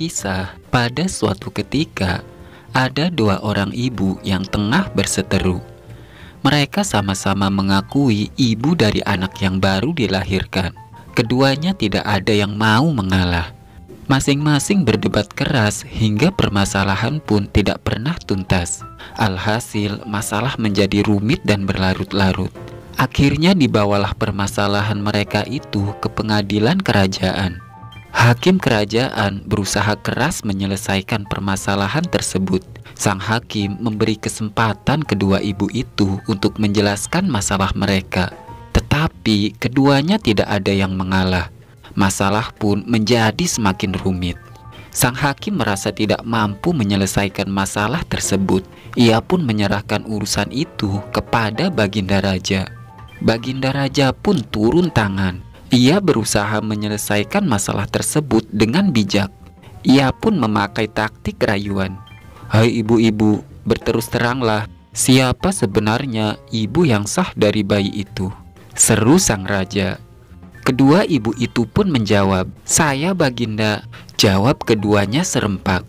kisah, pada suatu ketika ada dua orang ibu yang tengah berseteru. Mereka sama-sama mengakui ibu dari anak yang baru dilahirkan. Keduanya tidak ada yang mau mengalah. Masing-masing berdebat keras hingga permasalahan pun tidak pernah tuntas. Alhasil, masalah menjadi rumit dan berlarut-larut. Akhirnya dibawalah permasalahan mereka itu ke pengadilan kerajaan. Hakim kerajaan berusaha keras menyelesaikan permasalahan tersebut. Sang hakim memberi kesempatan kedua ibu itu untuk menjelaskan masalah mereka. Tetapi keduanya tidak ada yang mengalah. Masalah pun menjadi semakin rumit. Sang hakim merasa tidak mampu menyelesaikan masalah tersebut. Ia pun menyerahkan urusan itu kepada Baginda Raja. Baginda Raja pun turun tangan. Ia berusaha menyelesaikan masalah tersebut dengan bijak. Ia pun memakai taktik rayuan. "Hai ibu-ibu, berterus teranglah, siapa sebenarnya ibu yang sah dari bayi itu?" seru sang raja. Kedua ibu itu pun menjawab, "Saya Baginda," jawab keduanya serempak.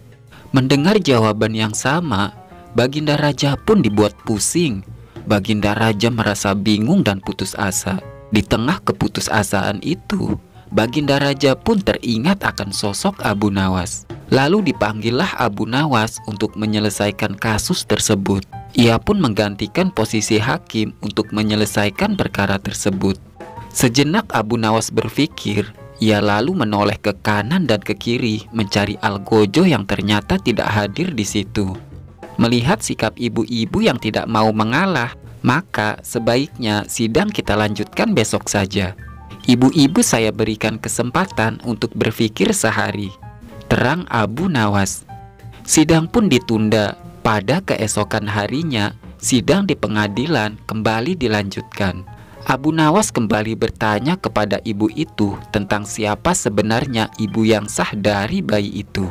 Mendengar jawaban yang sama, Baginda Raja pun dibuat pusing. Baginda Raja merasa bingung dan putus asa. Di tengah keputusasaan itu, Baginda Raja pun teringat akan sosok Abu Nawas. Lalu dipanggillah Abu Nawas untuk menyelesaikan kasus tersebut. Ia pun menggantikan posisi hakim untuk menyelesaikan perkara tersebut. Sejenak Abu Nawas berpikir, ia lalu menoleh ke kanan dan ke kiri mencari Algojo yang ternyata tidak hadir di situ. Melihat sikap ibu-ibu yang tidak mau mengalah, maka sebaiknya sidang kita lanjutkan besok saja. Ibu-ibu saya berikan kesempatan untuk berpikir sehari, terang Abu Nawas. Sidang pun ditunda. Pada keesokan harinya, sidang di pengadilan kembali dilanjutkan. Abu Nawas kembali bertanya kepada ibu itu tentang siapa sebenarnya ibu yang sah dari bayi itu.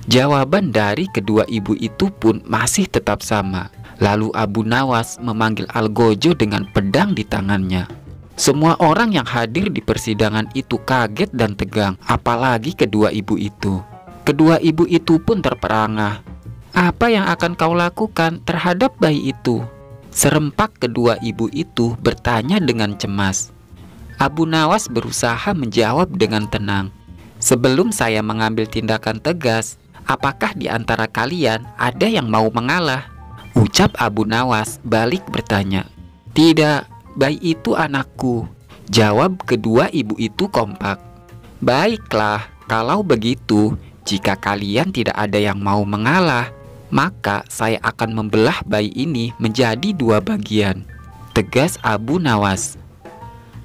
Jawaban dari kedua ibu itu pun masih tetap sama. Lalu Abu Nawas memanggil Algojo dengan pedang di tangannya. Semua orang yang hadir di persidangan itu kaget dan tegang, apalagi kedua ibu itu. Kedua ibu itu pun terperangah. "Apa yang akan kau lakukan terhadap bayi itu?" serempak kedua ibu itu bertanya dengan cemas. Abu Nawas berusaha menjawab dengan tenang. "Sebelum saya mengambil tindakan tegas, apakah di antara kalian ada yang mau mengalah?" ucap Abu Nawas balik bertanya. "Tidak, bayi itu anakku," jawab kedua ibu itu kompak. "Baiklah, kalau begitu, jika kalian tidak ada yang mau mengalah, maka saya akan membelah bayi ini menjadi dua bagian," tegas Abu Nawas.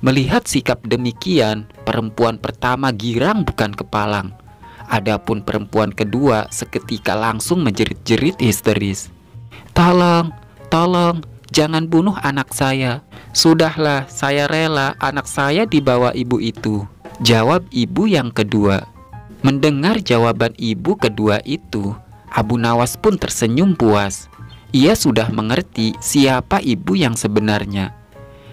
Melihat sikap demikian, perempuan pertama girang bukan kepalang. Adapun perempuan kedua seketika langsung menjerit-jerit histeris. "Tolong, tolong, jangan bunuh anak saya. Sudahlah, saya rela anak saya dibawa ibu itu," jawab ibu yang kedua. Mendengar jawaban ibu kedua itu, Abu Nawas pun tersenyum puas. Ia sudah mengerti siapa ibu yang sebenarnya.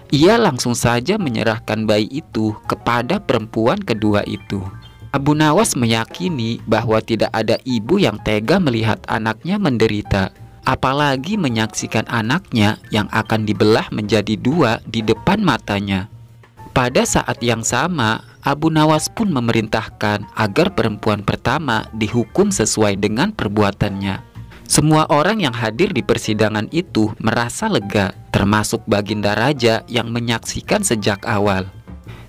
Ia langsung saja menyerahkan bayi itu kepada perempuan kedua itu. Abu Nawas meyakini bahwa tidak ada ibu yang tega melihat anaknya menderita, apalagi menyaksikan anaknya yang akan dibelah menjadi dua di depan matanya. Pada saat yang sama, Abu Nawas pun memerintahkan agar perempuan pertama dihukum sesuai dengan perbuatannya. Semua orang yang hadir di persidangan itu merasa lega, termasuk Baginda Raja yang menyaksikan sejak awal.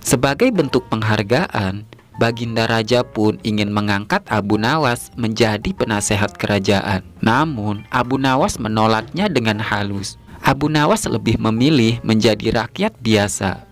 Sebagai bentuk penghargaan, Baginda Raja pun ingin mengangkat Abu Nawas menjadi penasehat kerajaan. Namun, Abu Nawas menolaknya dengan halus. Abu Nawas lebih memilih menjadi rakyat biasa.